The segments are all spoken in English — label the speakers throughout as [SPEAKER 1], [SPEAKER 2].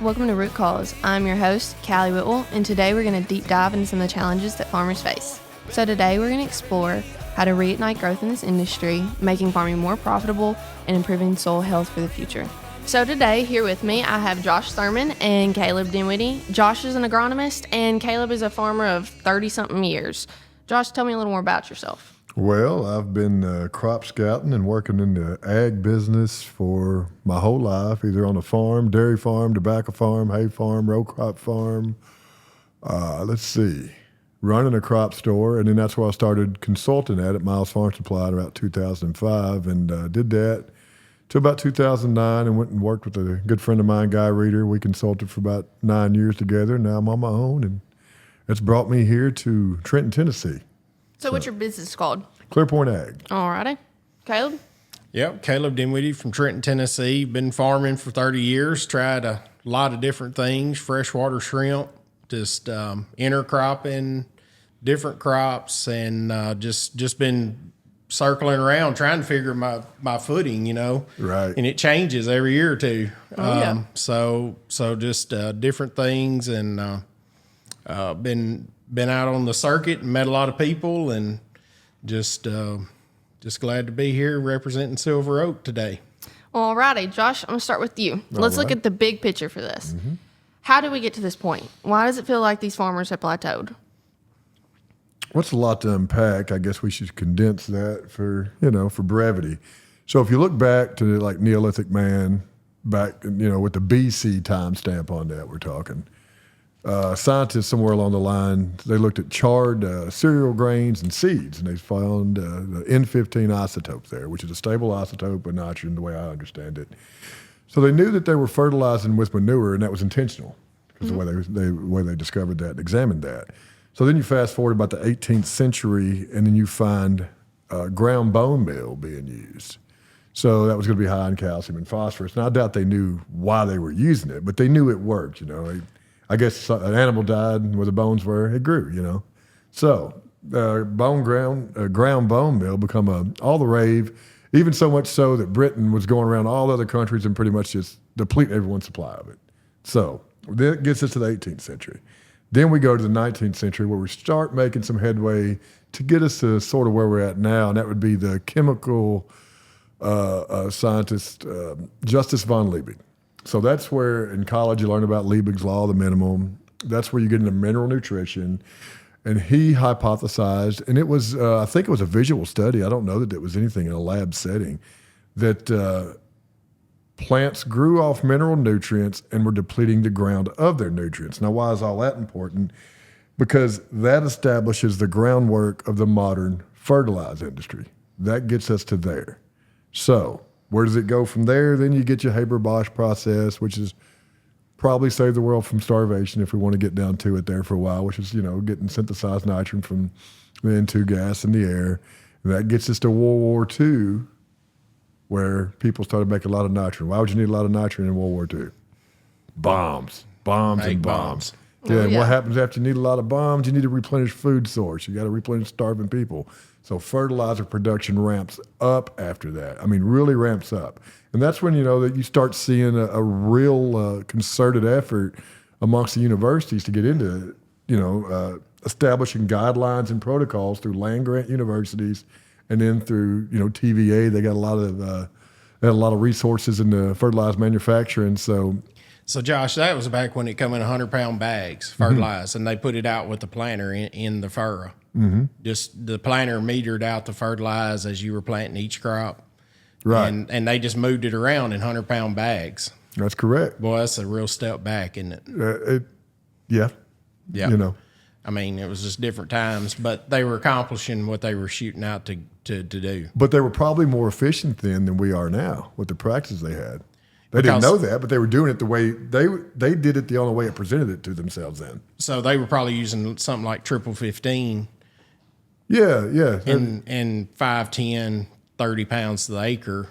[SPEAKER 1] welcome to Root Cause. I'm your host, Callie Whitwell, and today we're going to deep dive into some of the challenges that farmers face. So today we're going to explore how to reignite growth in this industry, making farming more profitable, and improving soil health for the future. So today, here with me, I have Josh Thurman and Caleb Dinwiddie. Josh is an agronomist, and Caleb is a farmer of 30-something years. Josh, tell me a little more about yourself.
[SPEAKER 2] Well, I've been crop scouting and working in the ag business for my whole life, either on a farm, dairy farm, tobacco farm, hay farm, row crop farm. Running a crop store, and then that's where I started consulting at Miles Farm Supply in about 2005, and did that till about 2009, and went and worked with a good friend of mine, Guy Reeder. We consulted for about 9 years together. Now I'm on my own, and it's brought me here to Trenton, Tennessee.
[SPEAKER 1] So what's your business called?
[SPEAKER 2] Clearpoint AG.
[SPEAKER 1] All righty. Caleb?
[SPEAKER 3] Yep, Caleb Dinwiddie from Trenton, Tennessee. Been farming for 30 years, tried a lot of different things, freshwater shrimp, just intercropping, different crops, and just been circling around trying to figure my footing, you know.
[SPEAKER 2] Right.
[SPEAKER 3] And it changes every year or two.
[SPEAKER 1] Yeah.
[SPEAKER 3] So just different things, and been out on the circuit and met a lot of people, and just glad to be here representing Silver Oak today.
[SPEAKER 1] All righty. Josh, I'm going to start with you. Let's look at the big picture for this. Mm-hmm. How do we get to this point? Why does it feel like these farmers have plateaued?
[SPEAKER 2] What's a lot to unpack? I guess we should condense that for brevity. So if you look back to like Neolithic man, back, with the BC timestamp on that, we're talking. Scientists somewhere along the line, they looked at charred cereal grains and seeds, and they found the N15 isotope there, which is a stable isotope of nitrogen, the way I understand it. So they knew that they were fertilizing with manure, and that was intentional, because the way they discovered that and examined that. So then you fast forward about the 18th century, and then you find ground bone meal being used. So that was going to be high in calcium and phosphorus. And I doubt they knew why they were using it, but they knew it worked. I guess an animal died where the bones were, it grew. So ground bone meal become all the rave, even so much so that Britain was going around all other countries and pretty much just deplete everyone's supply of it. So that gets us to the 18th century. Then we go to the 19th century where we start making some headway to get us to sort of where we're at now, and that would be the chemical scientist Justus von Liebig. So that's where in college you learn about Liebig's law of the minimum. That's where you get into mineral nutrition. And he hypothesized, and it was, I think it was a visual study. I don't know that it was anything in a lab setting, that plants grew off mineral nutrients and were depleting the ground of their nutrients. Now, why is all that important? Because that establishes the groundwork of the modern fertilizer industry. That gets us to there. So where does it go from there? Then you get your Haber-Bosch process, which is probably save the world from starvation if we want to get down to it there for a while, which is, getting synthesized nitrogen from the N2 gas in the air. And that gets us to World War II, where people started making a lot of nitrogen. Why would you need a lot of nitrogen in World War II? Bombs.
[SPEAKER 3] Make bombs.
[SPEAKER 2] Yeah, and what happens after you need a lot of bombs? You need to replenish food source. You got to replenish starving people. So fertilizer production ramps up after that. I mean, really ramps up. And that's when, that you start seeing a real concerted effort amongst the universities to get into, establishing guidelines and protocols through land-grant universities. And then through, TVA, they got a lot of resources in the fertilizer manufacturing. So
[SPEAKER 3] Josh, that was back when it come in 100-pound bags, fertilized, and they put it out with the planter in the furrow. Mm-hmm. Just the planter metered out the fertilizer as you were planting each crop.
[SPEAKER 2] Right.
[SPEAKER 3] And they just moved it around in 100-pound bags.
[SPEAKER 2] That's correct.
[SPEAKER 3] Boy, that's a real step back, isn't it?
[SPEAKER 2] Yeah.
[SPEAKER 3] Yeah. I mean, it was just different times, but they were accomplishing what they were shooting out to do.
[SPEAKER 2] But they were probably more efficient then than we are now with the practices they had. They didn't know that, but they were doing it the way they did it the only way it presented it to themselves then.
[SPEAKER 3] So they were probably using something like triple 15.
[SPEAKER 2] Yeah.
[SPEAKER 3] And 5, 10, 30 pounds to the acre,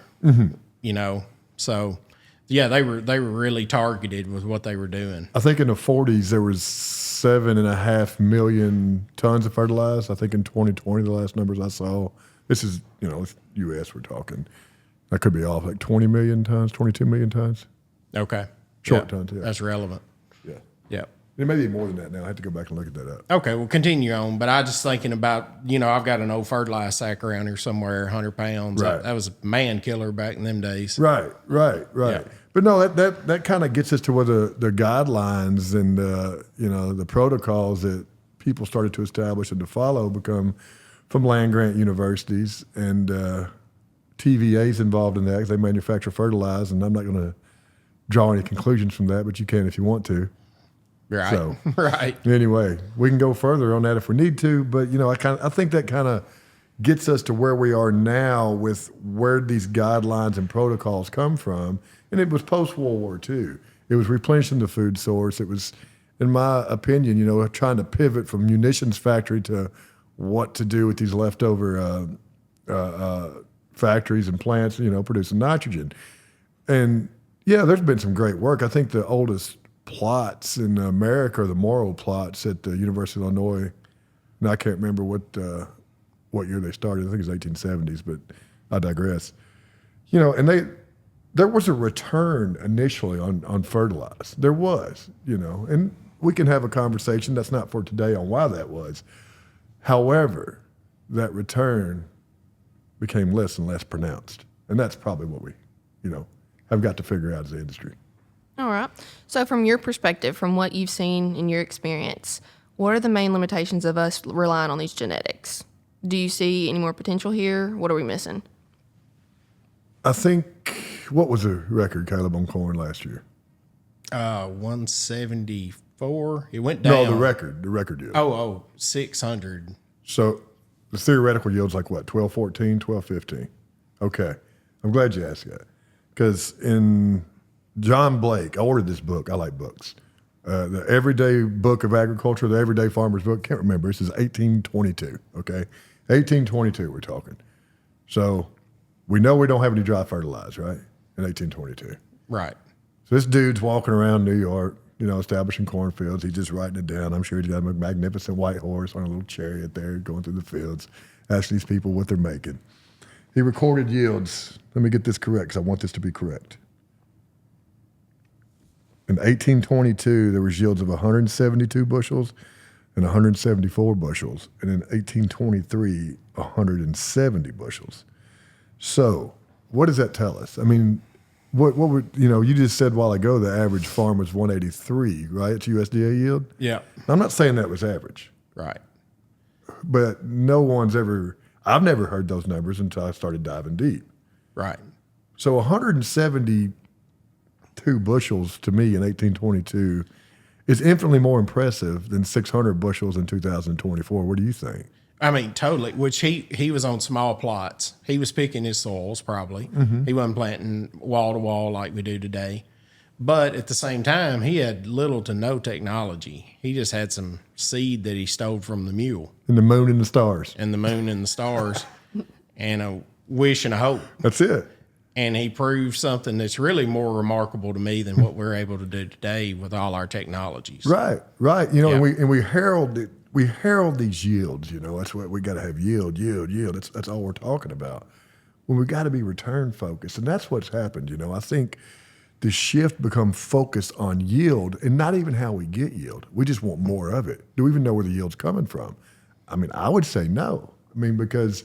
[SPEAKER 3] So, yeah, they were really targeted with what they were doing.
[SPEAKER 2] I think in the 40s there was 7.5 million tons of fertilizer. I think in 2020, the last numbers I saw, this is, U.S. we're talking. That could be off, like 20 million tons, 22 million tons.
[SPEAKER 3] Okay.
[SPEAKER 2] Short tons, yeah.
[SPEAKER 3] That's relevant.
[SPEAKER 2] Yeah.
[SPEAKER 3] Yeah.
[SPEAKER 2] It may be more than that now. I have to go back and look at that up.
[SPEAKER 3] Okay, well, continue on. But I just thinking about, I've got an old fertilizer sack around here somewhere, 100 pounds.
[SPEAKER 2] Right.
[SPEAKER 3] That was a man killer back in them days.
[SPEAKER 2] Right.
[SPEAKER 3] Yeah.
[SPEAKER 2] But no, that kind of gets us to where the guidelines and the protocols that people started to establish and to follow become from land grant universities and TVA's involved in that because they manufacture fertilizer. And I'm not going to draw any conclusions from that, but you can if you want to.
[SPEAKER 3] Right.
[SPEAKER 2] So,
[SPEAKER 3] right.
[SPEAKER 2] Anyway, we can go further on that if we need to, but I think that kind of gets us to where we are now with where these guidelines and protocols come from. And it was post-World War II. It was replenishing the food source. It was, in my opinion, trying to pivot from munitions factory to what to do with these leftover factories and plants, producing nitrogen. And yeah, there's been some great work. I think the oldest plots in America are the Morrow plots at the University of Illinois. And I can't remember what year they started. I think it was 1870s, but I digress. And there was a return initially on fertilizer. There was, and we can have a conversation. That's not for today on why that was. However, that return became less and less pronounced. And that's probably what we, have got to figure out as an industry.
[SPEAKER 1] All right. So from your perspective, from what you've seen in your experience, what are the main limitations of us relying on these genetics? Do you see any more potential here? What are we missing?
[SPEAKER 2] I think, what was the record, Caleb, on corn last year?
[SPEAKER 3] 174. It went down.
[SPEAKER 2] No, the record yield.
[SPEAKER 3] 600.
[SPEAKER 2] So the theoretical yield's like what, 1214, 1215? Okay. I'm glad you asked that. Because in John Blake, I ordered this book. I like books. The Everyday Book of Agriculture, the Everyday Farmer's Book. Can't remember. This is 1822, okay? 1822 we're talking. So we know we don't have any dry fertilizer, right, in 1822.
[SPEAKER 3] Right.
[SPEAKER 2] So this dude's walking around New York, establishing cornfields. He's just writing it down. I'm sure he's got a magnificent white horse on a little chariot there going through the fields, asking these people what they're making. He recorded yields. Let me get this correct because I want this to be correct. In 1822, there was yields of 172 bushels and 174 bushels. And in 1823, 170 bushels. So what does that tell us? I mean, what would, you just said a while ago the average farm was 183, right? It's USDA yield?
[SPEAKER 3] Yeah.
[SPEAKER 2] I'm not saying that was average.
[SPEAKER 3] Right.
[SPEAKER 2] But I've never heard those numbers until I started diving deep.
[SPEAKER 3] Right.
[SPEAKER 2] So 172 bushels to me in 1822 is infinitely more impressive than 600 bushels in 2024. What do you think?
[SPEAKER 3] I mean, totally. Which he was on small plots. He was picking his soils probably. Mm-hmm. He wasn't planting wall to wall like we do today. But at the same time, he had little to no technology. He just had some seed that he stole from the mule.
[SPEAKER 2] And the moon and the stars.
[SPEAKER 3] And the moon and the stars. And a wish and a hope.
[SPEAKER 2] That's it.
[SPEAKER 3] And he proved something that's really more remarkable to me than what we're able to do today with all our technologies.
[SPEAKER 2] Right. And we herald it. We herald these yields, that's what we got to have yield. That's all we're talking about. Well, we got to be return focused. And that's what's happened. I think the shift become focused on yield and not even how we get yield. We just want more of it. Do we even know where the yield's coming from? I mean, I would say no. Because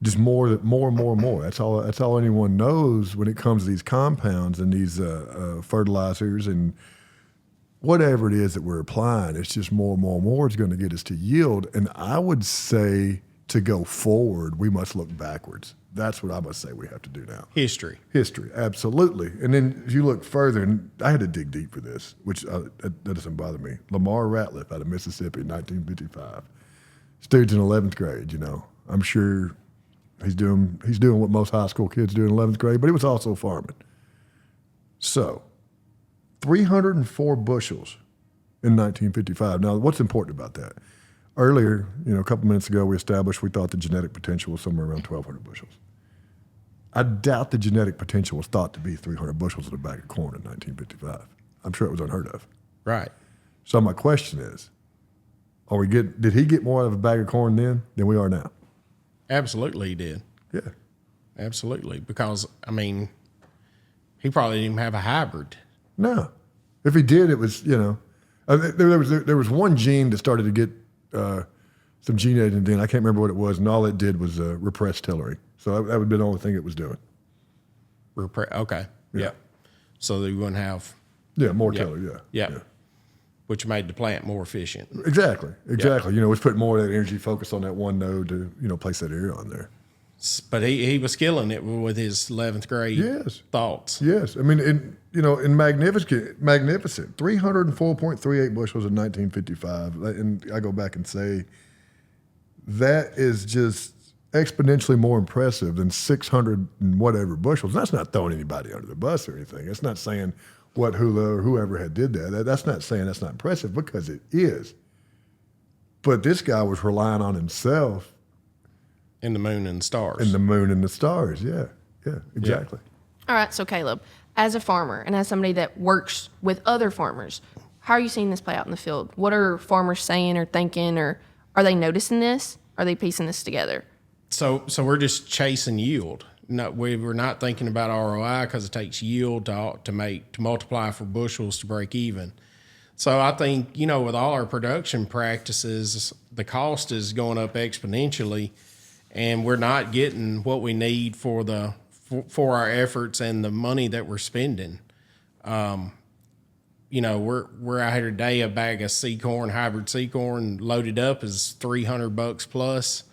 [SPEAKER 2] just more. That's all anyone knows when it comes to these compounds and these fertilizers and whatever it is that we're applying. It's just more is going to get us to yield. And I would say to go forward, we must look backwards. That's what I must say we have to do now.
[SPEAKER 3] History,
[SPEAKER 2] absolutely. And then if you look further, and I had to dig deep for this, which that doesn't bother me. Lamar Ratliff out of Mississippi, 1955. This dude's in 11th grade, I'm sure he's doing what most high school kids do in 11th grade, but he was also farming. So 304 bushels in 1955. Now, what's important about that? Earlier, a couple minutes ago, we thought the genetic potential was somewhere around 1,200 bushels. I doubt the genetic potential was thought to be 300 bushels in a bag of corn in 1955. I'm sure it was unheard of.
[SPEAKER 3] Right.
[SPEAKER 2] So my question is, did he get more out of a bag of corn then than we are now?
[SPEAKER 3] Absolutely he did.
[SPEAKER 2] Yeah.
[SPEAKER 3] Absolutely. Because, he probably didn't even have a hybrid.
[SPEAKER 2] No. If he did, it was, there was one gene that started to get some gene editing in. I can't remember what it was, and all it did was repress tillering. So that would be the only thing it was doing.
[SPEAKER 3] Okay. Yeah. So that you wouldn't have.
[SPEAKER 2] Yeah, more tiller,
[SPEAKER 3] yeah. Which made the plant more efficient.
[SPEAKER 2] Exactly. It's put more of that energy focused on that one node to place that area on there.
[SPEAKER 3] But he was killing it with his 11th grade thoughts.
[SPEAKER 2] Yes. I mean, in magnificent 304.38 bushels in 1955. And I go back and say that is just exponentially more impressive than 600 and whatever bushels. That's not throwing anybody under the bus or anything. It's not saying what Hula or whoever had did that. That's not saying that's not impressive, because it is. But this guy was relying on himself.
[SPEAKER 3] And the moon and the stars.
[SPEAKER 2] And the moon and the stars, yeah, exactly.
[SPEAKER 1] All right, so Caleb, as a farmer and as somebody that works with other farmers, how are you seeing this play out in the field? What are farmers saying or thinking, or are they noticing this? Are they piecing this together?
[SPEAKER 3] So we're just chasing yield. No, we're not thinking about ROI, because it takes yield to multiply for bushels to break even. So I think, with all our production practices, the cost is going up exponentially, and we're not getting what we need for our efforts and the money that we're spending. We're out here today, a bag of hybrid seed corn loaded up is $300 plus.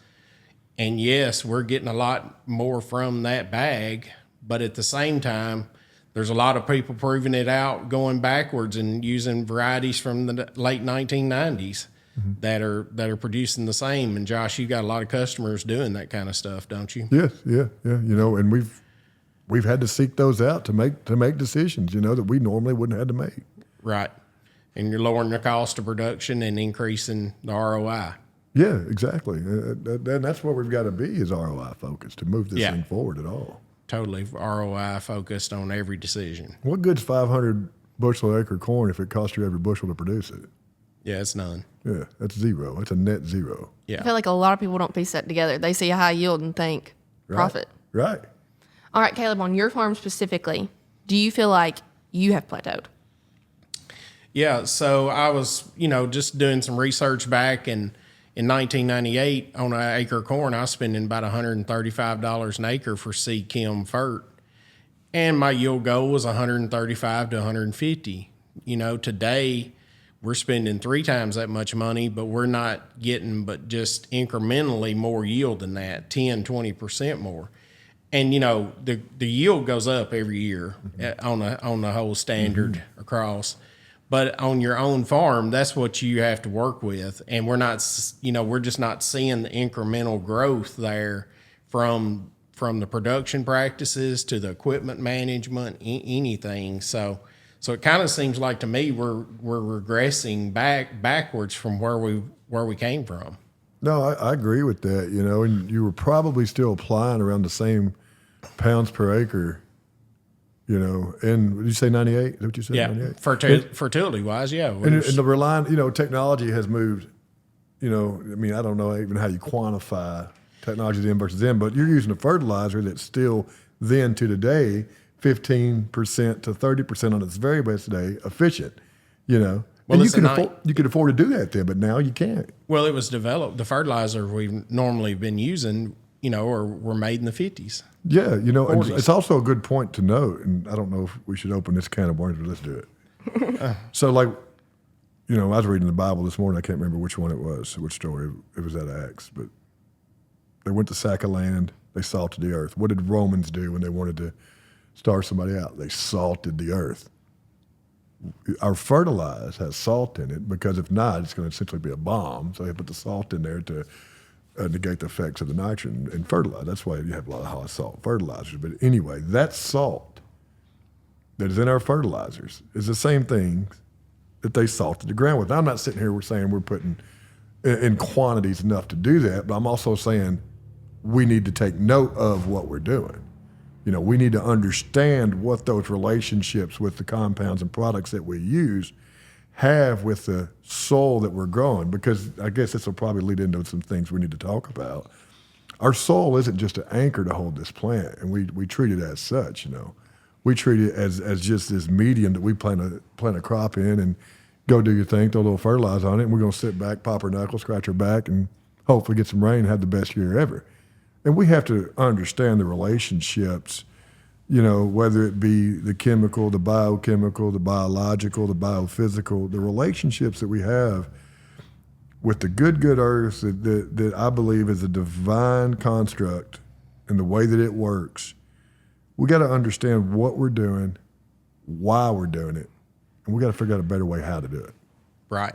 [SPEAKER 3] And yes, we're getting a lot more from that bag, but at the same time, there's a lot of people proving it out, going backwards and using varieties from the late 1990s that are producing the same. And Josh, you got a lot of customers doing that kind of stuff, don't you?
[SPEAKER 2] Yes, yeah. And we've had to seek those out to make decisions, that we normally wouldn't have had to make.
[SPEAKER 3] Right. And you're lowering the cost of production and increasing the ROI.
[SPEAKER 2] Yeah, exactly. And that's what we've got to be, is ROI focused to move this thing forward at all.
[SPEAKER 3] Totally ROI focused on every decision.
[SPEAKER 2] What good's 500 bushel acre corn if it costs you every bushel to produce it?
[SPEAKER 3] Yeah, it's none.
[SPEAKER 2] Yeah, that's zero. That's a net zero.
[SPEAKER 3] Yeah.
[SPEAKER 1] I feel like a lot of people don't piece that together. They see a high yield and think profit.
[SPEAKER 2] Right.
[SPEAKER 1] All right, Caleb, on your farm specifically, do you feel like you have plateaued?
[SPEAKER 3] Yeah, so I was, just doing some research back, and in 1998, on an acre of corn, I was spending about $135 an acre for seed chem fert. And my yield goal was 135 to 150. Today we're spending 3 times that much money, but we're not getting but just incrementally more yield than that, 10, 20% more. And, the yield goes up every year on the whole standard across. But on your own farm, that's what you have to work with. And we're just not seeing the incremental growth there from the production practices to the equipment management, anything. So it kind of seems like to me we're regressing backwards from where we came from.
[SPEAKER 2] No, I agree with that, and you were probably still applying around the same pounds per acre. And did you say 98? Is that what you said?
[SPEAKER 3] Yeah, 98? Fertility wise, yeah.
[SPEAKER 2] And the relying, technology has moved. I don't know even how you quantify technology then versus then, but you're using a fertilizer that's still then to today 15% to 30% on its very best day efficient. Well, and you could afford to do that then, but now you can't.
[SPEAKER 3] Well, it was developed. The fertilizer we've normally been using, were made in the 50s.
[SPEAKER 2] Yeah, and it's also a good point to note, and I don't know if we should open this can of worms, but let's do it. So, I was reading the Bible this morning. I can't remember which one it was, which story. It was out of Acts, but they went to sack a land. They salted the earth. What did Romans do when they wanted to starve somebody out? They salted the earth. Our fertilizer has salt in it, because if not, it's going to essentially be a bomb. So they put the salt in there to negate the effects of the nitrogen in fertilizer. That's why you have a lot of high salt fertilizers. But anyway, that salt that is in our fertilizers is the same thing that they salted the ground with. Now, I'm not sitting here saying we're putting in quantities enough to do that, but I'm also saying we need to take note of what we're doing. We need to understand what those relationships with the compounds and products that we use have with the soil that we're growing, because I guess this will probably lead into some things we need to talk about. Our soil isn't just an anchor to hold this plant, and we treat it as such, We treat it as just this medium that we plant a crop in and go do your thing, throw a little fertilizer on it, and we're going to sit back, pop our knuckles, scratch our back, and hopefully get some rain and have the best year ever. And we have to understand the relationships, whether it be the chemical, the biochemical, the biological, the biophysical, the relationships that we have with the good earth that I believe is a divine construct and the way that it works. We got to understand what we're doing, why we're doing it, and we got to figure out a better way how to do it.
[SPEAKER 3] Right.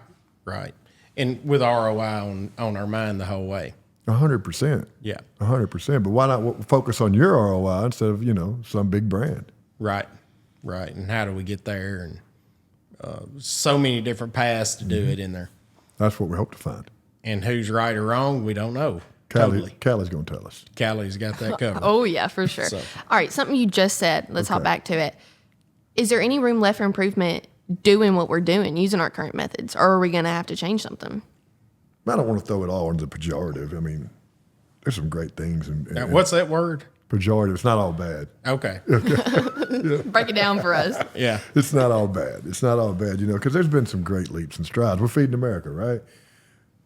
[SPEAKER 3] And with ROI on our mind the whole way.
[SPEAKER 2] 100%.
[SPEAKER 3] Yeah.
[SPEAKER 2] 100%. But why not focus on your ROI instead of, some big brand?
[SPEAKER 3] Right. And how do we get there? And so many different paths to do it in there.
[SPEAKER 2] That's what we hope to find.
[SPEAKER 3] And who's right or wrong, we don't know.
[SPEAKER 2] Callie's going to tell us.
[SPEAKER 3] Callie's got that covered.
[SPEAKER 1] Oh, yeah, for sure.
[SPEAKER 3] So.
[SPEAKER 1] All right, something you just said. Let's hop back to it. Is there any room left for improvement doing what we're doing, using our current methods, or are we going to have to change something?
[SPEAKER 2] I don't want to throw it all into the pejorative. I mean, there's some great things.
[SPEAKER 3] Now, what's that word?
[SPEAKER 2] Pejorative. It's not all bad.
[SPEAKER 3] Okay.
[SPEAKER 1] Break it down for us.
[SPEAKER 3] Yeah.
[SPEAKER 2] It's not all bad. Because there's been some great leaps and strides. We're feeding America, right?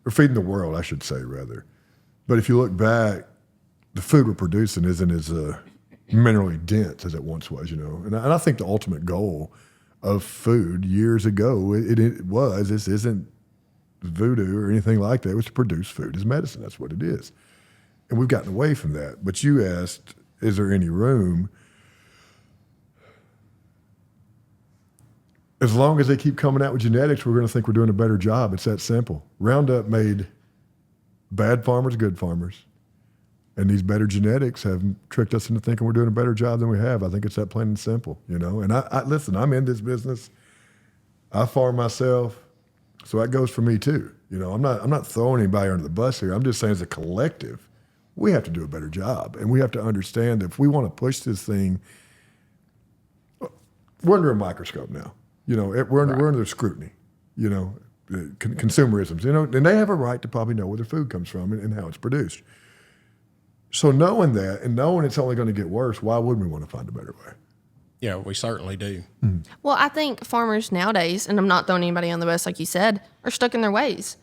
[SPEAKER 2] We're feeding the world, I should say, rather. But if you look back, the food we're producing isn't as minerally dense as it once was, And I think the ultimate goal of food years ago, it was, this isn't voodoo or anything like that. It was to produce food as medicine. That's what it is. And we've gotten away from that. But you asked, is there any room? As long as they keep coming out with genetics, we're going to think we're doing a better job. It's that simple. Roundup made bad farmers good farmers. And these better genetics have tricked us into thinking we're doing a better job than we have. I think it's that plain and simple, And I listen, I'm in this business. I farm myself. So that goes for me too. I'm not throwing anybody under the bus here. I'm just saying as a collective, we have to do a better job. And we have to understand that if we want to push this thing, we're under a microscope now. We're under scrutiny, consumerisms, and they have a right to probably know where their food comes from and how it's produced. So knowing that and knowing it's only going to get worse, why wouldn't we want to find a better way?
[SPEAKER 3] Yeah, we certainly do.
[SPEAKER 1] Well, I think farmers nowadays, and I'm not throwing anybody on the bus like you said, are stuck in their ways.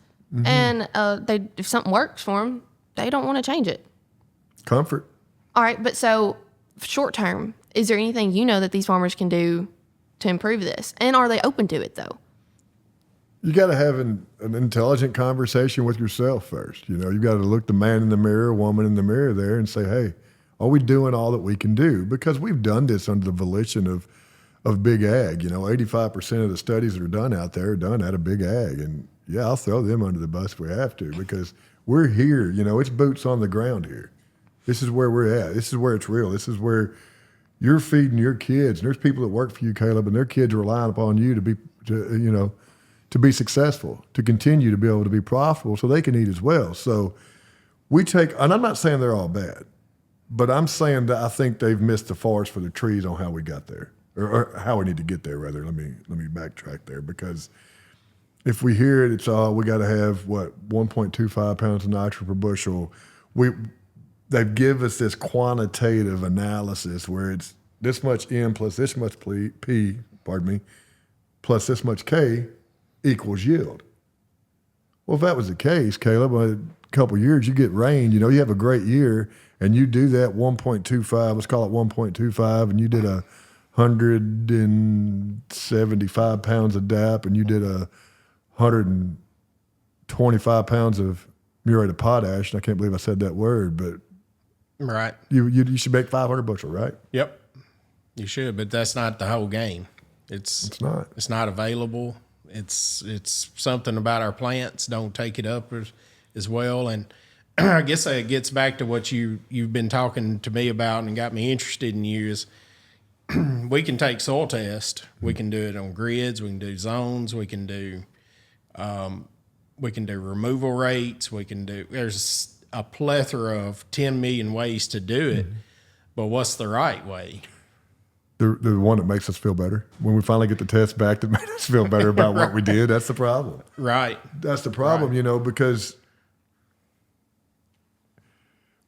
[SPEAKER 1] And if something works for them, they don't want to change it.
[SPEAKER 2] Comfort.
[SPEAKER 1] All right, but so short term, is there anything that these farmers can do to improve this? And are they open to it, though?
[SPEAKER 2] You got to have an intelligent conversation with yourself first. You got to look the man in the mirror, woman in the mirror there and say, hey, are we doing all that we can do? Because we've done this under the volition of big ag. 85% of the studies that are done out there are done out of big ag. And yeah, I'll throw them under the bus if we have to because we're here. It's boots on the ground here. This is where we're at. This is where it's real. This is where you're feeding your kids. And there's people that work for you, Caleb, and their kids are relying upon you to be successful, to continue to be able to be profitable so they can eat as well. So we take, and I'm not saying they're all bad, but I'm saying that I think they've missed the forest for the trees on how we got there, or how we need to get there, rather. Let me backtrack there, because if we hear it, it's we got to have, 1.25 pounds of nitrogen per bushel. They've given us this quantitative analysis where it's this much N plus this much P, plus this much K equals yield. Well, if that was the case, Caleb, a couple of years, you get rain, you have a great year, and you do that 1.25, let's call it 1.25, and you did 175 pounds of DAP, and you did 125 pounds of muriate of potash, and I can't believe I said that word, but
[SPEAKER 3] right,
[SPEAKER 2] you should make 500 bushel, right?
[SPEAKER 3] Yep, you should, but that's not the whole game. It's not. It's not available. It's something about our plants don't take it up as well, and I guess it gets back to what you've been talking to me about and got me interested in you is we can take soil test. We can do it on grids. We can do zones. We can do removal rates. There's a plethora of 10 million ways to do it, but what's the right way?
[SPEAKER 2] The one that makes us feel better. When we finally get the test back that made us feel better about what we did, that's the problem.
[SPEAKER 3] Right.
[SPEAKER 2] That's the problem, because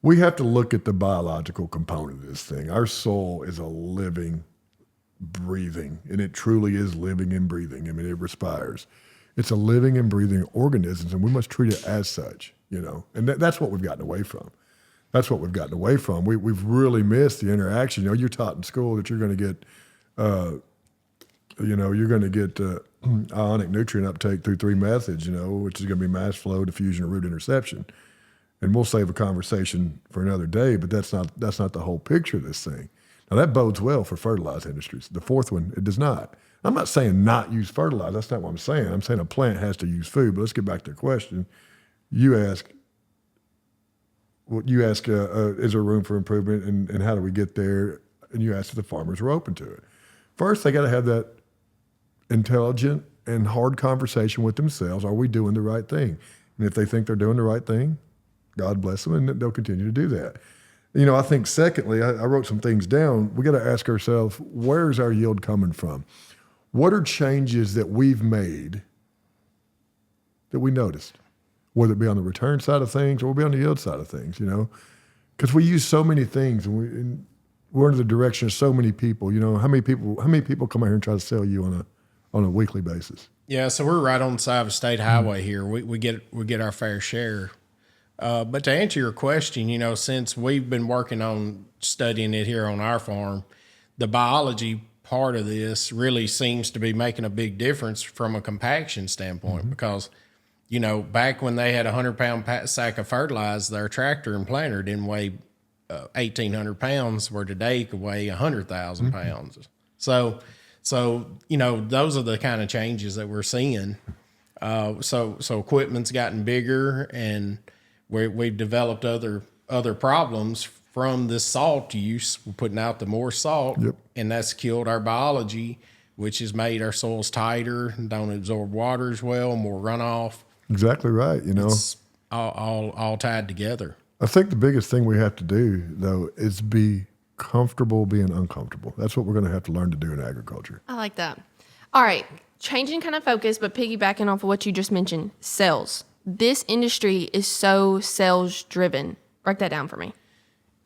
[SPEAKER 2] we have to look at the biological component of this thing. Our soil is a living breathing, and it truly is living and breathing. I mean, it respires. It's a living and breathing organism, and we must treat it as such, and that's what we've gotten away from. That's what we've gotten away from. We've really missed the interaction. You're taught in school that you're going to get, ionic nutrient uptake through 3 methods, which is going to be mass flow, diffusion, or root interception. And we'll save a conversation for another day, but that's not the whole picture of this thing. Now that bodes well for fertilizer industries. The fourth one, it does not. I'm not saying not use fertilizer. That's not what I'm saying. I'm saying a plant has to use food. But let's get back to the question. You ask, is there room for improvement, and how do we get there? And you ask if the farmers are open to it. First, they got to have that intelligent and hard conversation with themselves. Are we doing the right thing? And if they think they're doing the right thing, God bless them, and they'll continue to do that. I think secondly, I wrote some things down. We got to ask ourselves, where's our yield coming from? What are changes that we've made that we noticed? Whether it be on the return side of things or be on the yield side of things, because we use so many things, and we're under the direction of so many people. How many people come out here and try to sell you on a weekly basis?
[SPEAKER 3] Yeah, so we're right on the side of a state highway here. We get our fair share. But to answer your question, since we've been working on studying it here on our farm, the biology part of this really seems to be making a big difference from a compaction standpoint, because back when they had a 100-pound sack of fertilizer, their tractor and planter didn't weigh 1,800 pounds, where today could weigh 100,000 pounds. So those are the kind of changes that we're seeing. So equipment's gotten bigger, and we've developed other problems from this salt use. We're putting out the more salt, and that's killed our biology, which has made our soils tighter and don't absorb water as well, more runoff.
[SPEAKER 2] Exactly right.
[SPEAKER 3] It's all tied together.
[SPEAKER 2] I think the biggest thing we have to do, though, is be comfortable being uncomfortable. That's what we're going to have to learn to do in agriculture.
[SPEAKER 1] I like that. All right. Changing kind of focus, but piggybacking off of what you just mentioned, sales. This industry is so sales driven. Break that down for me.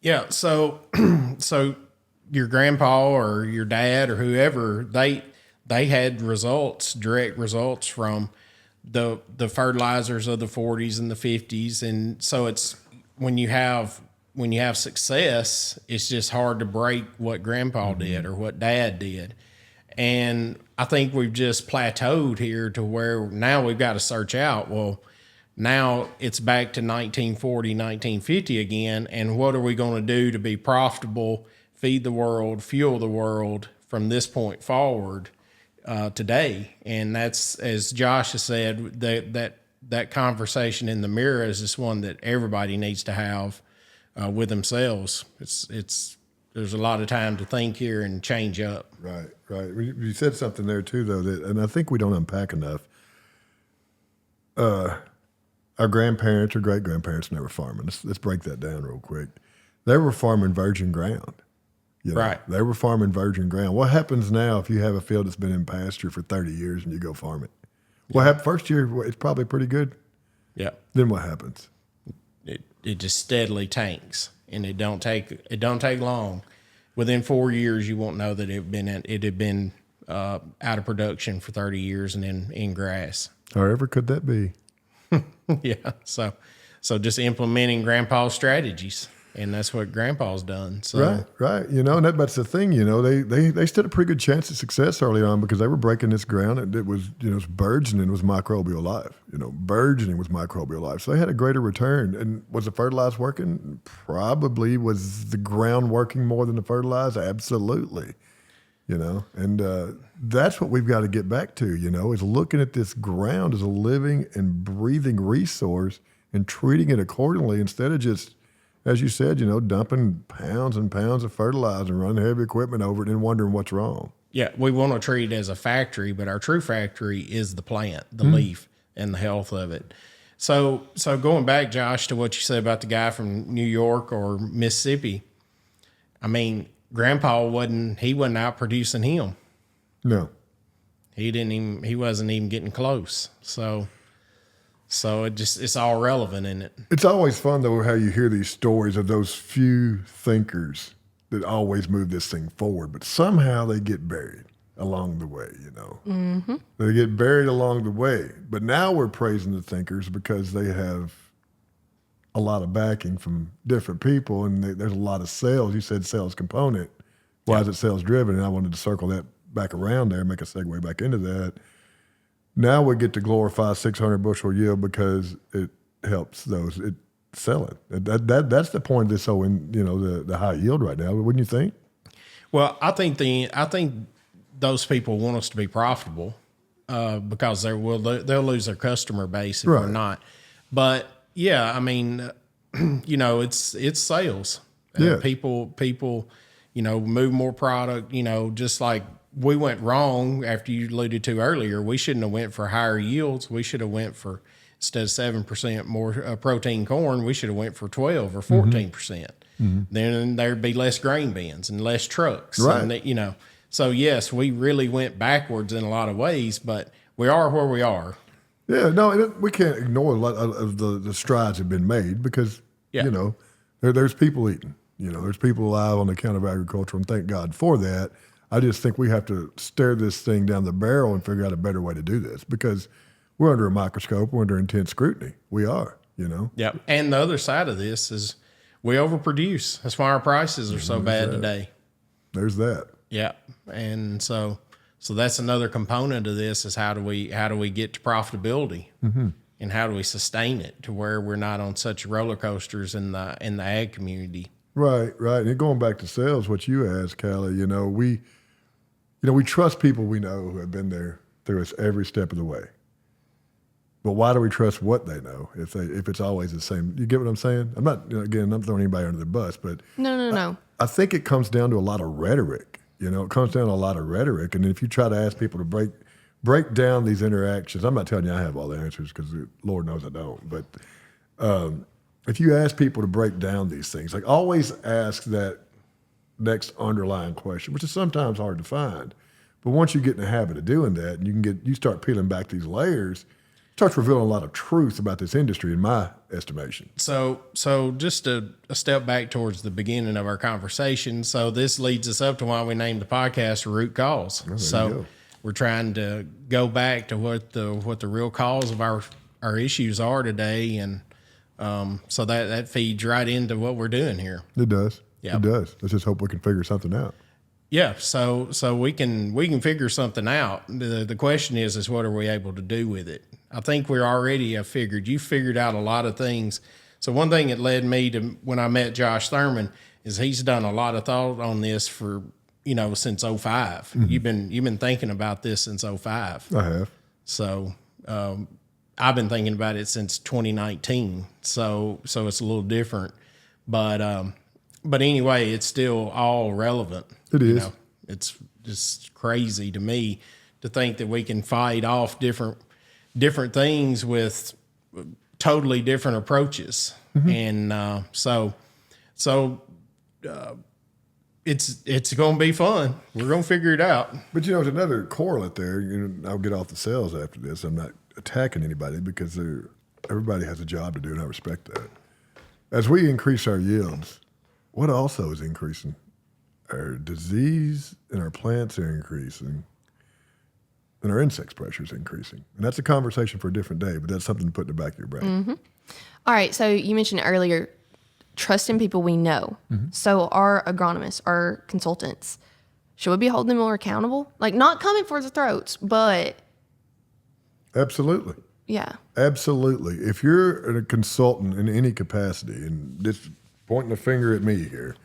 [SPEAKER 3] Yeah. So your grandpa or your dad or whoever, they had direct results from the fertilizers of the 40s and the 50s. And so it's, when you have success, it's just hard to break what grandpa did or what dad did. And I think we've just plateaued here to where now we've got to search out, well, now it's back to 1940, 1950 again. And what are we going to do to be profitable, feed the world, fuel the world from this point forward today? And that's, as Josh has said, that conversation in the mirror is just one that everybody needs to have with themselves. There's a lot of time to think here and change up.
[SPEAKER 2] Right. You said something there too, though, and I think we don't unpack enough. Our grandparents or great-grandparents never farming. Let's break that down real quick. They were farming virgin ground.
[SPEAKER 3] Right.
[SPEAKER 2] They were farming virgin ground. What happens now if you have a field that's been in pasture for 30 years and you go farm it? What happened first year? It's probably pretty good.
[SPEAKER 3] Yeah.
[SPEAKER 2] Then what happens?
[SPEAKER 3] It just steadily tanks, and it don't take long. Within 4 years, you won't know that it had been out of production for 30 years and then in grass.
[SPEAKER 2] However could that be?
[SPEAKER 3] Yeah. So just implementing grandpa's strategies, and that's what grandpa's done. So
[SPEAKER 2] Right. And that's the thing, they stood a pretty good chance of success early on because they were breaking this ground, and it was, it was burgeoning with microbial life, burgeoning with microbial life. So they had a greater return. And was the fertilizer working? Probably. Was the ground working more than the fertilizer? Absolutely. And that's what we've got to get back to, is looking at this ground as a living and breathing resource and treating it accordingly instead of just, as you said, dumping pounds and pounds of fertilizer and running heavy equipment over it and wondering what's wrong.
[SPEAKER 3] Yeah, we want to treat it as a factory, but our true factory is the plant, the leaf, and the health of it. So going back, Josh, to what you said about the guy from New York or Mississippi, I mean, Grandpa wasn't out producing him.
[SPEAKER 2] No.
[SPEAKER 3] He wasn't even getting close. So it's all relevant in it.
[SPEAKER 2] It's always fun though how you hear these stories of those few thinkers that always move this thing forward, but somehow they get buried along the way, you know. Mm-hmm. They get buried along the way. But now we're praising the thinkers because they have a lot of backing from different people, and there's a lot of sales. You said sales component. Why is it sales driven? And I wanted to circle that back around there, make a segue back into that. Now we get to glorify 600 bushel yield because it helps those sell it. That's the point of this the high yield right now, wouldn't you think?
[SPEAKER 3] Well, I think those people want us to be profitable because they'll lose their customer base if we're not. But yeah, I mean, it's sales.
[SPEAKER 2] Yeah.
[SPEAKER 3] People, move more product. Just like we went wrong after you alluded to earlier. We shouldn't have went for higher yields. We should have went for, instead of 7% more protein corn, we should have went for 12 or 14%. Mm-hmm. Then there'd be less grain bins and less trucks.
[SPEAKER 2] Right.
[SPEAKER 3] And, so yes, we really went backwards in a lot of ways, but we are where we are.
[SPEAKER 2] Yeah, no, we can't ignore a lot of the strides have been made because, there's people eating. There's people alive on the account of agriculture, and thank God for that. I just think we have to stare this thing down the barrel and figure out a better way to do this because we're under a microscope. We're under intense scrutiny. We are,
[SPEAKER 3] Yep. And the other side of this is we overproduce. That's why our prices are so bad today.
[SPEAKER 2] There's that.
[SPEAKER 3] Yeah. And so that's another component of this is how do we get to profitability and how do we sustain it to where we're not on such roller coasters in the ag community.
[SPEAKER 2] Right. And going back to sales, what you asked, Callie, we trust people we know who have been there through us every step of the way. But why do we trust what they know if it's always the same? You get what I'm saying? I'm not, again, I'm throwing anybody under the bus, but
[SPEAKER 1] No.
[SPEAKER 2] I think it comes down to a lot of rhetoric. It comes down to a lot of rhetoric. And if you try to ask people to break down these interactions, I'm not telling you I have all the answers because Lord knows I don't. But if you ask people to break down these things, like always ask that next underlying question, which is sometimes hard to find. But once you get in the habit of doing that, and you start peeling back these layers, it starts revealing a lot of truth about this industry, in my estimation.
[SPEAKER 3] So just a step back towards the beginning of our conversation. So this leads us up to why we named the podcast Root Cause. So we're trying to go back to what the real cause of our issues are today, and so that feeds right into what we're doing here.
[SPEAKER 2] It does.
[SPEAKER 3] Yeah,
[SPEAKER 2] it does. Let's just hope we can figure something out.
[SPEAKER 3] Yeah, so we can figure something out. The question is what are we able to do with it? I think we already have figured. You figured out a lot of things. So one thing that led me to when I met Josh Thurman is he's done a lot of thought on this for since 05. Mm-hmm. You've been thinking about this since 05.
[SPEAKER 2] I have.
[SPEAKER 3] So I've been thinking about it since 2019. So it's a little different, but anyway, it's still all relevant.
[SPEAKER 2] It is.
[SPEAKER 3] It's just crazy to me to think that we can fight off different things with totally different approaches. Mm-hmm. And so it's going to be fun. We're going to figure it out.
[SPEAKER 2] But there's another correlate there. I'll get off the sales after this. I'm not attacking anybody because everybody has a job to do, and I respect that. As we increase our yields, what also is increasing? Our disease and our plants are increasing, and our insects pressure is increasing. And that's a conversation for a different day, but that's something to put in the back of your brain.
[SPEAKER 1] Mm-hmm. All right, so you mentioned earlier trusting people we know. Mm-hmm. So our agronomists, our consultants, should we be holding them more accountable? Like not coming for the throats, but...
[SPEAKER 2] Absolutely.
[SPEAKER 1] Yeah.
[SPEAKER 2] Absolutely. If you're a consultant in any capacity, and just pointing a finger at me here,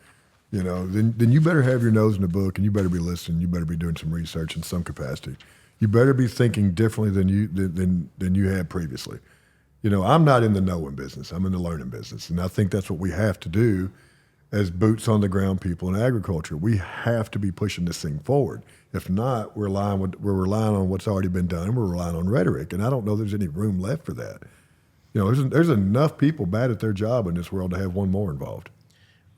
[SPEAKER 2] then you better have your nose in the book, and you better be listening. You better be doing some research in some capacity. You better be thinking differently than you had previously. I'm not in the knowing business. I'm in the learning business, and I think that's what we have to do as boots on the ground people in agriculture. We have to be pushing this thing forward. If not, we're relying on what's already been done. We're relying on rhetoric, and I don't know there's any room left for that. There's enough people bad at their job in this world to have one more involved.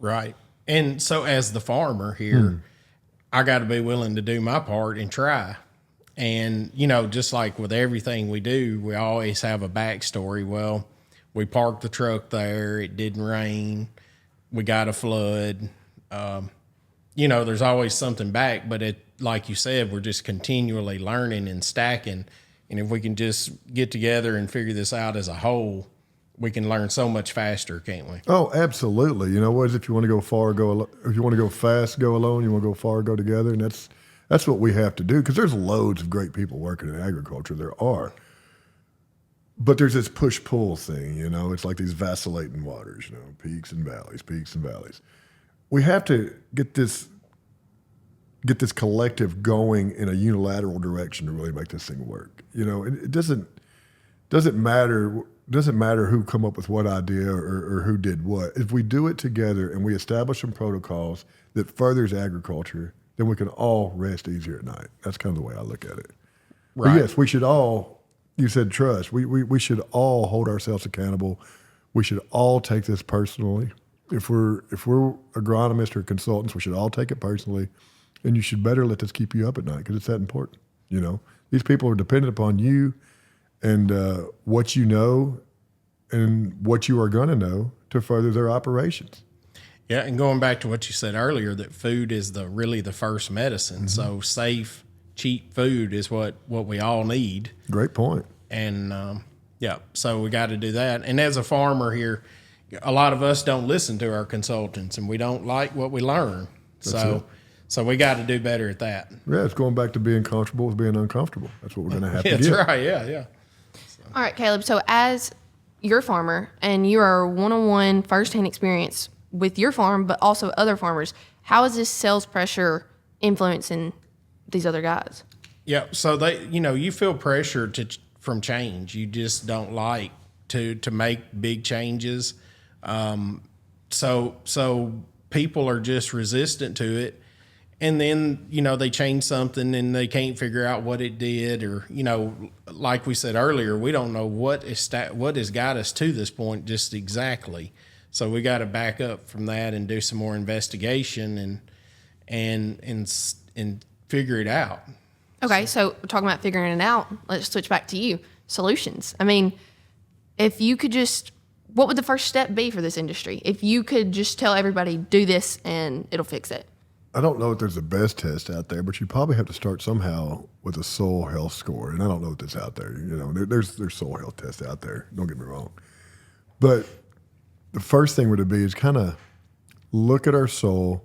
[SPEAKER 3] Right. And so as the farmer here, I got to be willing to do my part and try. And, just like with everything we do, we always have a backstory. Well, we parked the truck there. It didn't rain. We got a flood. there's always something back, but like you said, we're just continually learning and stacking. And if we can just get together and figure this out as a whole, we can learn so much faster, can't we?
[SPEAKER 2] Oh, absolutely. You know, what is if you want to go far, if you want to go fast, go alone. You want to go far, go together. And that's what we have to do, because there's loads of great people working in agriculture. There are. But there's this push-pull thing, It's like these vacillating waters, peaks and valleys, peaks and valleys. We have to get this collective going in a unilateral direction to really make this thing work. It doesn't matter who come up with what idea or who did what. If we do it together and we establish some protocols that furthers agriculture, then we can all rest easier at night. That's kind of the way I look at it.
[SPEAKER 3] Right.
[SPEAKER 2] But yes, we should all. You said trust. We should all hold ourselves accountable. We should all take this personally. If we're agronomists or consultants, we should all take it personally. And you should better let this keep you up at night, because it's that important. These people are dependent upon you and what you know and what you are going to know to further their operations.
[SPEAKER 3] Yeah, and going back to what you said earlier, that food is really the first medicine. Mm-hmm. So safe, cheap food is what we all need.
[SPEAKER 2] Great point.
[SPEAKER 3] And so we got to do that. And as a farmer here, a lot of us don't listen to our consultants, and we don't like what we learn. So we got to do better at that.
[SPEAKER 2] Yeah, it's going back to being comfortable with being uncomfortable. That's what we're going to have to do.
[SPEAKER 3] That's right. Yeah.
[SPEAKER 1] All right, Caleb. So as you're a farmer and you are one-on-one firsthand experience with your farm, but also other farmers, how is this sales pressure influencing these other guys?
[SPEAKER 3] Yeah. So you feel pressure from change. You just don't like to make big changes. So people are just resistant to it. And then, they change something and they can't figure out what it did, or, like we said earlier, we don't know what has got us to this point just exactly. So we got to back up from that and do some more investigation and figure it out.
[SPEAKER 1] Okay. So talking about figuring it out, let's switch back to you. Solutions. I mean, if you could what would the first step be for this industry? If you could just tell everybody, do this and it'll fix it.
[SPEAKER 2] I don't know if there's the best test out there, but you probably have to start somehow with a soil health score. And I don't know if that's out there. There's soil health tests out there. Don't get me wrong. But the first thing would be is kind of look at our soil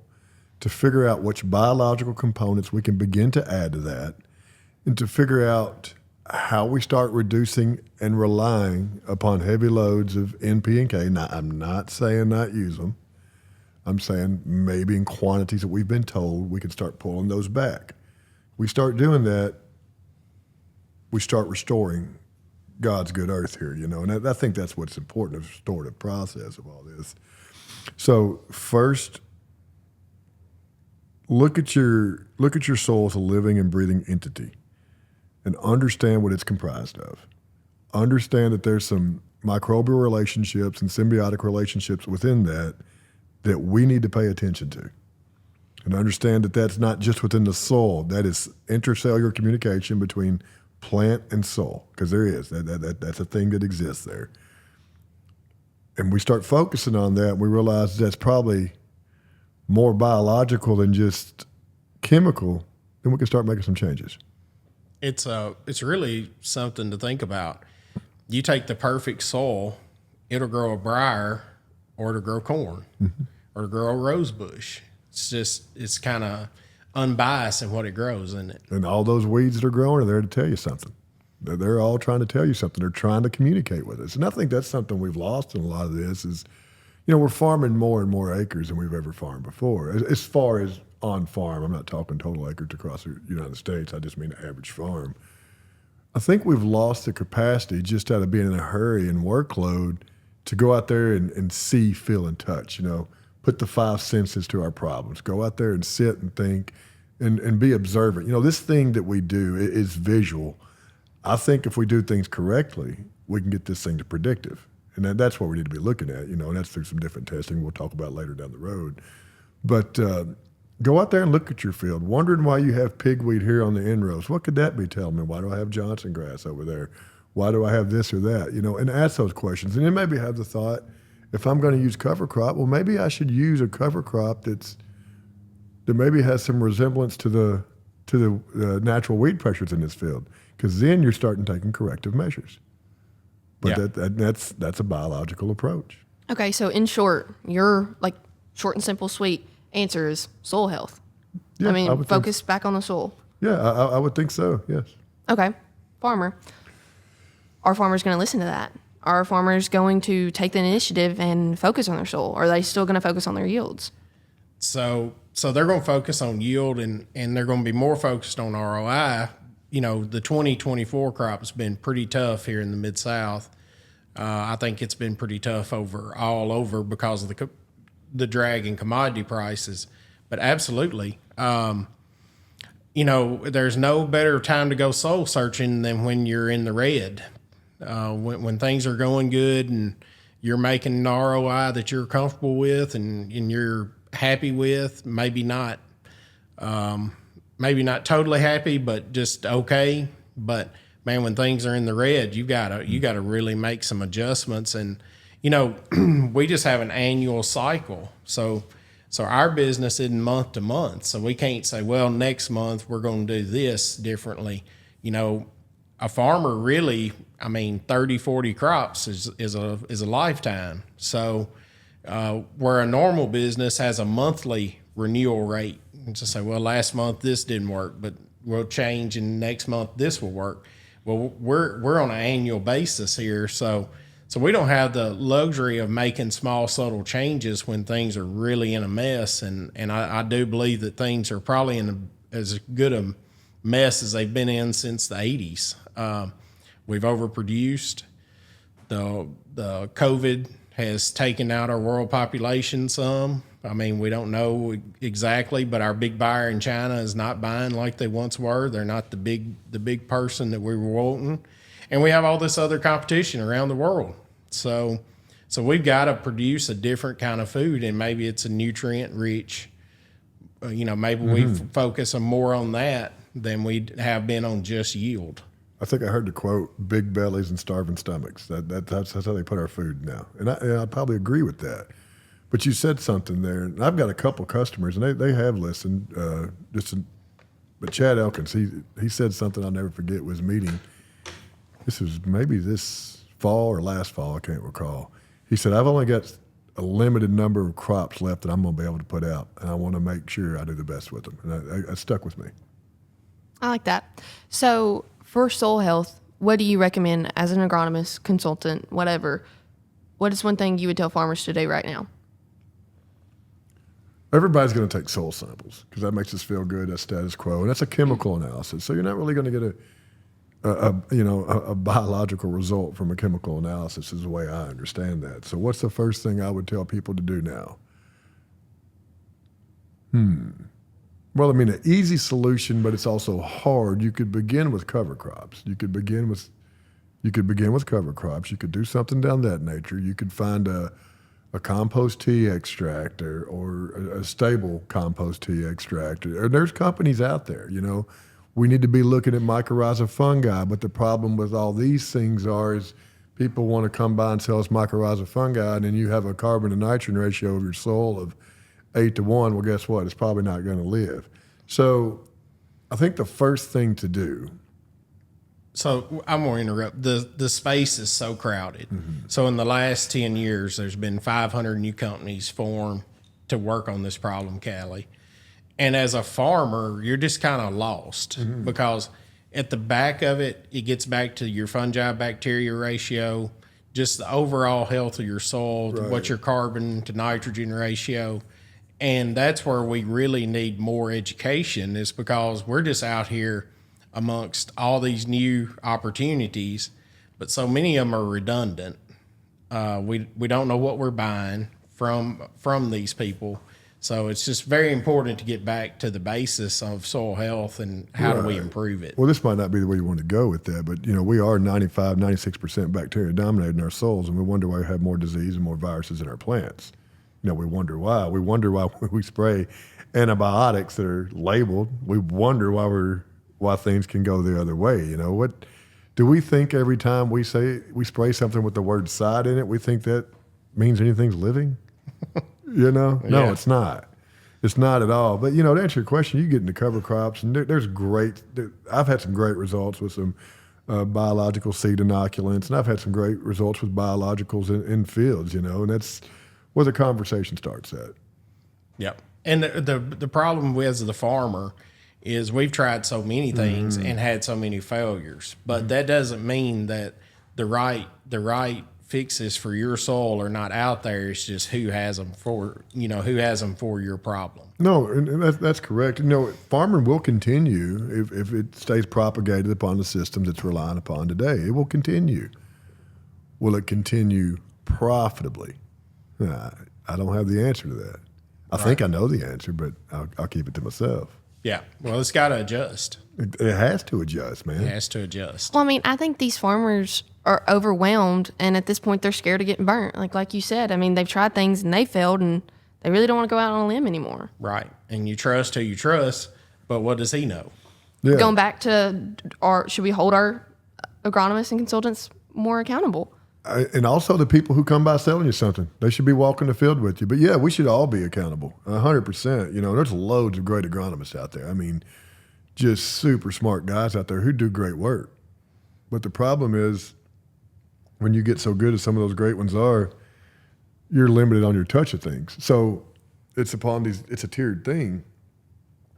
[SPEAKER 2] to figure out which biological components we can begin to add to that, and to figure out how we start reducing and relying upon heavy loads of NP and K. Now, I'm not saying not use them. I'm saying maybe in quantities that we've been told, we can start pulling those back. We start doing that, we start restoring God's good earth here, and I think that's what's important, the restorative process of all this. So first, look at your soil as a living and breathing entity and understand what it's comprised of. Understand that there's some microbial relationships and symbiotic relationships within that we need to pay attention to. And understand that that's not just within the soil. That is intercellular communication between plant and soil, because there is. That's a thing that exists there. And we start focusing on that, we realize that's probably more biological than just chemical, then we can start making some changes.
[SPEAKER 3] It's really something to think about. You take the perfect soil, it'll grow a briar, or it'll grow corn, mm-hmm. or it'll grow a rose bush. It's kind of unbiased in what it grows, isn't it?
[SPEAKER 2] And all those weeds that are growing are there to tell you something. They're all trying to tell you something. They're trying to communicate with us. And I think that's something we've lost in a lot of this is, we're farming more and more acres than we've ever farmed before. As far as on farm, I'm not talking total acreage across the United States. I just mean the average farm. I think we've lost the capacity just out of being in a hurry and workload to go out there and see, feel, and touch, put the five senses to our problems. Go out there and sit and think and be observant. This thing that we do is visual. I think if we do things correctly, we can get this thing to predictive. And that's what we need to be looking at, and that's through some different testing we'll talk about later down the road. But go out there and look at your field, wondering why you have pigweed here on the end rows. What could that be telling me? Why do I have Johnson grass over there? Why do I have this or that? And ask those questions. And then maybe have the thought, if I'm going to use cover crop, well, maybe I should use a cover crop that's that maybe has some resemblance to the natural weed pressures in this field, because then you're starting taking corrective measures. But that's a biological approach.
[SPEAKER 1] Okay, so in short, your like short and simple, sweet answer is soil health.
[SPEAKER 2] Yeah,
[SPEAKER 1] I mean, focus back on the soil.
[SPEAKER 2] Yeah, I would think so. Yes.
[SPEAKER 1] Okay, farmer. Are farmers going to listen to that? Are farmers going to take the initiative and focus on their soil? Or are they still going to focus on their yields?
[SPEAKER 3] So they're going to focus on yield, and they're going to be more focused on ROI. You know, the 2024 crop has been pretty tough here in the Mid-South. I think it's been pretty tough all over because of the drag in commodity prices. But absolutely, you know, there's no better time to go soul searching than when you're in the red. When things are going good and you're making an ROI that you're comfortable with and you're happy with, maybe not totally happy, but just okay. But man, when things are in the red, you gotta really make some adjustments. And you know, we just have an annual cycle, so our business isn't month to month. So we can't say, well, next month we're going to do this differently. You know, a farmer really, I mean, 30, 40 crops is a lifetime. So where a normal business has a monthly renewal rate, and just say, well, last month this didn't work, but we'll change, and next month this will work. Well, we're on an annual basis here, so we don't have the luxury of making small, subtle changes when things are really in a mess. And I do believe that things are probably in as good a mess as they've been in since the 80s. We've overproduced. The COVID has taken out our world population some. I mean, we don't know exactly, but our big buyer in China is not buying like they once were. They're not the big person that we were wanting. And we have all this other competition around the world. So we've got to produce a different kind of food, and maybe it's a nutrient rich, you know, maybe we focus more on that than we have been on just yield.
[SPEAKER 2] I think I heard the quote, big bellies and starving stomachs. That's how they put our food now. And I probably agree with that. But you said something there, and I've got a couple customers, and they have listened. But Chad Elkins, he said something I'll never forget, was meeting. This was maybe this fall or last fall, I can't recall. He said, I've only got a limited number of crops left that I'm going to be able to put out, and I want to make sure I do the best with them. And that stuck with me.
[SPEAKER 1] I like that. So for soil health, what do you recommend as an agronomist, consultant, whatever? What is one thing you would tell farmers to do right now?
[SPEAKER 2] Everybody's going to take soil samples because that makes us feel good. That's status quo, and that's a chemical analysis. So you're not really going to get a biological result from a chemical analysis, is the way I understand that. So what's the first thing I would tell people to do now? Well, I mean, an easy solution, but it's also hard. You could begin with cover crops. You could begin with cover crops. You could do something down that nature. You could find a compost tea extractor or a stable compost tea extractor. And there's companies out there, you know. We need to be looking at mycorrhiza fungi, but the problem with all these things is people want to come by and sell us mycorrhiza fungi, and then you have a carbon to nitrogen ratio of your soil of 8 to 1. Well, guess what? It's probably not going to live. So I think the first thing to do.
[SPEAKER 3] So I'm going to interrupt. The space is so crowded. So in the last 10 years, there's been 500 new companies formed to work on this problem, Callie. And as a farmer, you're just kind of lost because at the back of it, it gets back to your fungi bacteria ratio, just the overall health of your soil,
[SPEAKER 2] Right.
[SPEAKER 3] what's your carbon to nitrogen ratio. And that's where we really need more education, is because we're just out here amongst all these new opportunities, but so many of them are redundant. We don't know what we're buying from these people. So it's just very important to get back to the basis of soil health and how do we improve it.
[SPEAKER 2] Well, this might not be the way you want to go with that, but, you know, we are 95, 96% bacteria dominated in our soils, and we wonder why we have more disease and more viruses in our plants. You know, we wonder why. We wonder why we spray antibiotics that are labeled. We wonder why things can go the other way. You know, what do we think every time we spray something with the word "side" in it? We think that means anything's living. You know, no, it's not. It's not at all. But, to answer your question, you get into cover crops, and I've had some great results with some biological seed inoculants, and I've had some great results with biologicals in fields, and that's where the conversation starts at.
[SPEAKER 3] Yep. And the problem with as the farmer is we've tried so many things and had so many failures, but that doesn't mean that the right fixes for your soil are not out there. It's just who has them for your problem.
[SPEAKER 2] No, and that's correct. Farming will continue if it stays propagated upon the systems it's relying upon today. It will continue. Will it continue profitably? I don't have the answer to that. I think I know the answer, but I'll keep it to myself.
[SPEAKER 3] Yeah. Well, it's got to adjust.
[SPEAKER 2] It has to adjust, man.
[SPEAKER 3] It has to adjust.
[SPEAKER 1] Well, I mean, I think these farmers are overwhelmed, and at this point, they're scared of getting burnt. Like you said, I mean, they've tried things and they failed, and they really don't want to go out on a limb anymore.
[SPEAKER 3] Right. And you trust who you trust, but what does he know?
[SPEAKER 2] Yeah.
[SPEAKER 1] Going back to should we hold our agronomists and consultants more accountable?
[SPEAKER 2] And also the people who come by selling you something, they should be walking the field with you. But yeah, we should all be accountable, 100%. There's loads of great agronomists out there. I mean, just super smart guys out there who do great work. But the problem is when you get so good as some of those great ones are, you're limited on your touch of things. So it's a tiered thing.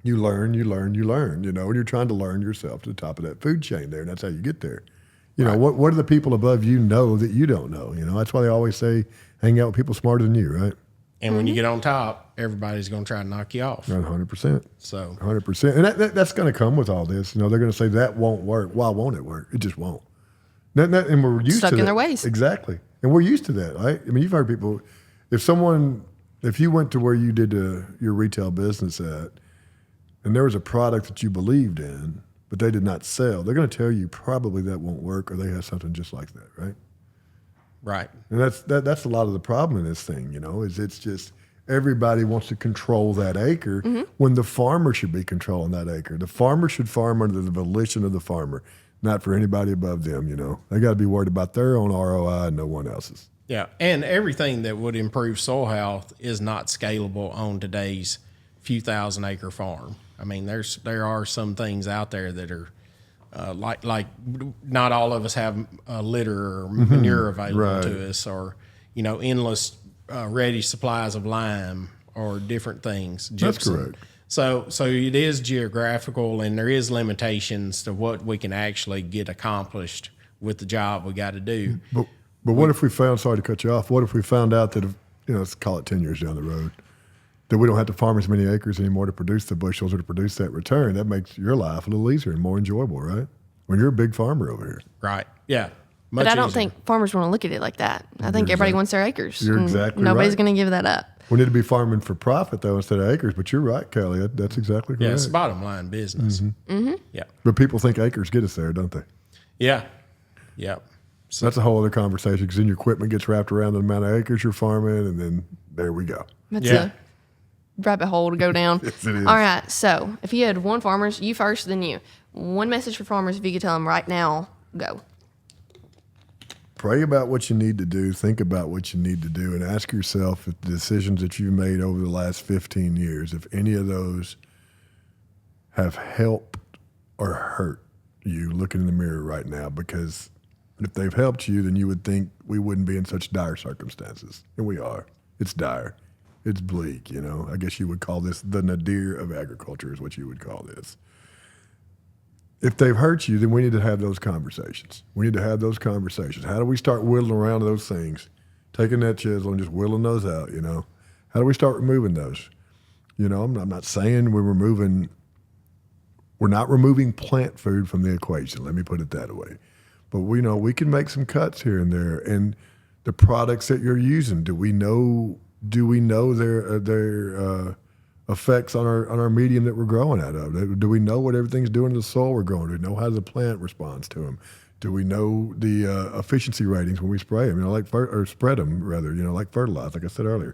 [SPEAKER 2] You learn, and you're trying to learn yourself to the top of that food chain there, and that's how you get there. Right. What do the people above you know that you don't know? That's why they always say, hang out with people smarter than you, right?
[SPEAKER 3] And when you get on top, everybody's going to try to knock you off.
[SPEAKER 2] 100%.
[SPEAKER 3] So
[SPEAKER 2] 100%. And that's going to come with all this. They're going to say that won't work. Why won't it work? It just won't. And we're used
[SPEAKER 1] stuck
[SPEAKER 2] to
[SPEAKER 1] in
[SPEAKER 2] that.
[SPEAKER 1] Their ways.
[SPEAKER 2] Exactly. And we're used to that, right? I mean, you've heard people, if you went to where you did your retail business at, and there was a product that you believed in, but they did not sell, they're going to tell you probably that won't work, or they have something just like that, right?
[SPEAKER 3] Right.
[SPEAKER 2] And that's a lot of the problem in this thing, is it's just everybody wants to control that acre when the farmer should be controlling that acre. The farmer should farm under the volition of the farmer, not for anybody above them, They got to be worried about their own ROI and no one else's.
[SPEAKER 3] Yeah. And everything that would improve soil health is not scalable on today's few thousand acre farm. I mean, there are some things out there that are like not all of us have litter or manure available to us, or endless ready supplies of lime or different things. Gypsum.
[SPEAKER 2] That's correct.
[SPEAKER 3] So it is geographical, and there is limitations to what we can actually get accomplished with the job we got to do.
[SPEAKER 2] But what if we found? Sorry to cut you off. What if we found out that let's call it 10 years down the road, that we don't have to farm as many acres anymore to produce the bushels or to produce that return? That makes your life a little easier and more enjoyable, right? When you're a big farmer over here.
[SPEAKER 3] Right. Yeah.
[SPEAKER 1] But I don't think farmers want to look at it like that. I think everybody wants their acres.
[SPEAKER 2] You're exactly
[SPEAKER 1] nobody's
[SPEAKER 2] right.
[SPEAKER 1] going to give that up.
[SPEAKER 2] We need to be farming for profit, though, instead of acres. But you're right, Kelly. That's exactly correct.
[SPEAKER 3] Yeah, it's a bottom line business. Yeah.
[SPEAKER 2] But people think acres get us there, don't they?
[SPEAKER 3] Yeah. Yeah.
[SPEAKER 2] So that's a whole other conversation, because then your equipment gets wrapped around the amount of acres you're farming, and then there we go.
[SPEAKER 1] That's a rabbit hole to go down.
[SPEAKER 2] Yes, it is.
[SPEAKER 1] All right. So if you had one farmers, you first, then you. One message for farmers, if you could tell them right now, go.
[SPEAKER 2] Pray about what you need to do, think about what you need to do, and ask yourself if the decisions that you've made over the last 15 years, if any of those have helped or hurt you looking in the mirror right now. Because if they've helped you, then you would think we wouldn't be in such dire circumstances. And we are. It's dire. It's bleak, I guess you would call this the nadir of agriculture is what you would call this. If they've hurt you, then we need to have those conversations. How do we start whittling around those things, taking that chisel and just whittling those out, How do we start removing those? I'm not saying we're not removing plant food from the equation. Let me put it that way. But we can make some cuts here and there. And the products that you're using, do we know their effects on our medium that we're growing out of? Do we know what everything's doing to the soil we're growing? Do we know how the plant responds to them? Do we know the efficiency ratings when we spray them? Or spread them rather. Like fertilizer, like I said earlier,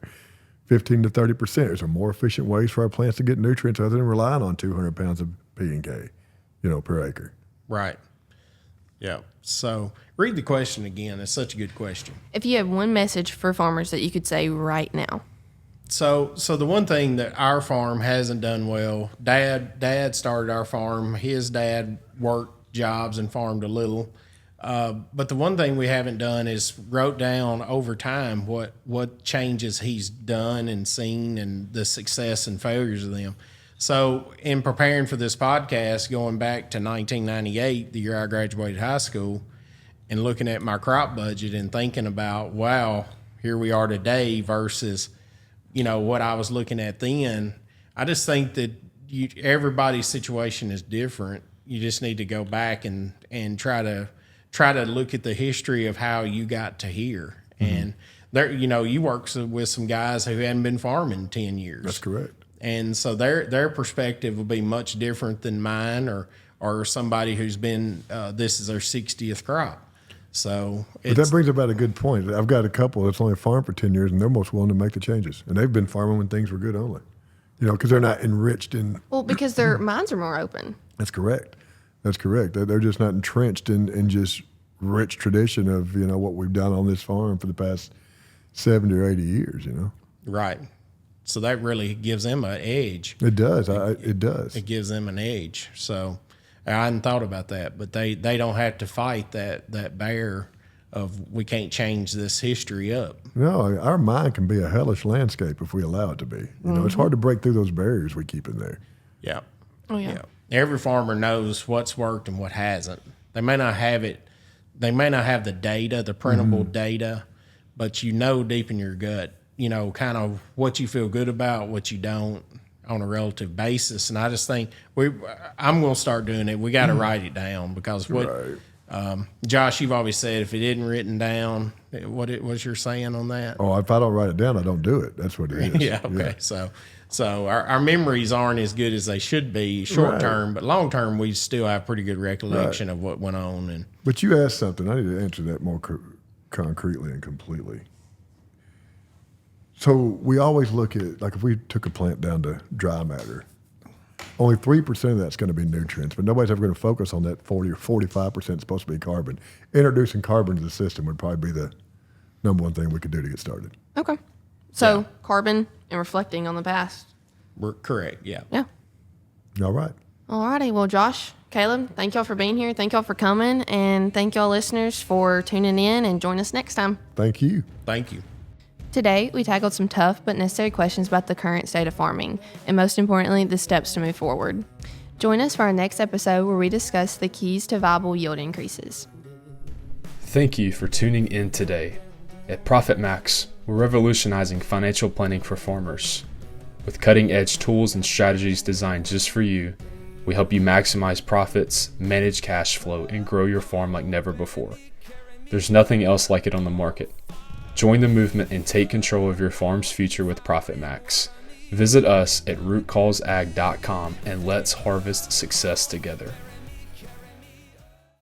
[SPEAKER 2] 15 to 30%. Is there more efficient ways for our plants to get nutrients other than relying on 200 pounds of P and K, per acre?
[SPEAKER 3] Right. Yeah. So read the question again. It's such a good question.
[SPEAKER 1] If you had one message for farmers that you could say right now.
[SPEAKER 3] So the one thing that our farm hasn't done well, Dad started our farm. His dad worked jobs and farmed a little. But the one thing we haven't done is wrote down over time what changes he's done and seen and the success and failures of them. So in preparing for this podcast, going back to 1998, the year I graduated high school, and looking at my crop budget and thinking about, wow, here we are today versus, what I was looking at then. I just think that everybody's situation is different. You just need to go back and try to look at the history of how you got to here. Mm-hmm. And there, you work with some guys who hadn't been farming 10 years.
[SPEAKER 2] That's correct.
[SPEAKER 3] And so their perspective will be much different than mine or somebody who's been, this is their 60th crop. So
[SPEAKER 2] but that brings about a good point. I've got a couple that's only farmed for 10 years, and they're most willing to make the changes. And they've been farming when things were good only, because they're not enriched in.
[SPEAKER 1] Well, because their minds are more open.
[SPEAKER 2] That's correct. They're just not entrenched in just rich tradition of, what we've done on this farm for the past 70 or 80 years,
[SPEAKER 3] Right. So that really gives them an edge.
[SPEAKER 2] It does. It does.
[SPEAKER 3] It gives them an edge. So I hadn't thought about that, but they don't have to fight that bear of we can't change this history up.
[SPEAKER 2] No, our mind can be a hellish landscape if we allow it to be. It's hard to break through those barriers we keep in there.
[SPEAKER 3] Yeah.
[SPEAKER 1] Oh, yeah.
[SPEAKER 3] Every farmer knows what's worked and what hasn't. They may not have it. They may not have the data, the printable data, but deep in your gut, kind of what you feel good about, what you don't on a relative basis. And I just think I'm going to start doing it. We got to write it down because Josh, you've always said if it isn't written down, what's your saying on that?
[SPEAKER 2] Oh, if I don't write it down, I don't do it. That's what it is.
[SPEAKER 3] Yeah. Okay. Yeah. So our memories aren't as good as they should be short term, but long term we still have pretty good recollection of what went on.
[SPEAKER 2] But you asked something. I need to answer that more concretely and completely. So we always look at, like if we took a plant down to dry matter, only 3% of that's going to be nutrients, but nobody's ever going to focus on that 40 or 45% supposed to be carbon. Introducing carbon to the system would probably be the number one thing we could do to get started.
[SPEAKER 1] Okay. So carbon and reflecting on the past.
[SPEAKER 3] We're correct. Yeah.
[SPEAKER 1] Yeah.
[SPEAKER 2] All right.
[SPEAKER 1] All righty. Well, Josh, Caleb, thank y'all for being here. Thank y'all for coming. And thank y'all listeners for tuning in, and join us next time.
[SPEAKER 2] Thank you.
[SPEAKER 3] Thank you.
[SPEAKER 1] Today, we tackled some tough but necessary questions about the current state of farming, and most importantly, the steps to move forward. Join us for our next episode where we discuss the keys to viable yield increases.
[SPEAKER 4] Thank you for tuning in today. At Profit Max, we're revolutionizing financial planning for farmers. With cutting-edge tools and strategies designed just for you, we help you maximize profits, manage cash flow, and grow your farm like never before. There's nothing else like it on the market. Join the movement and take control of your farm's future with Profit Max. Visit us at rootcausesag.com and let's harvest success together.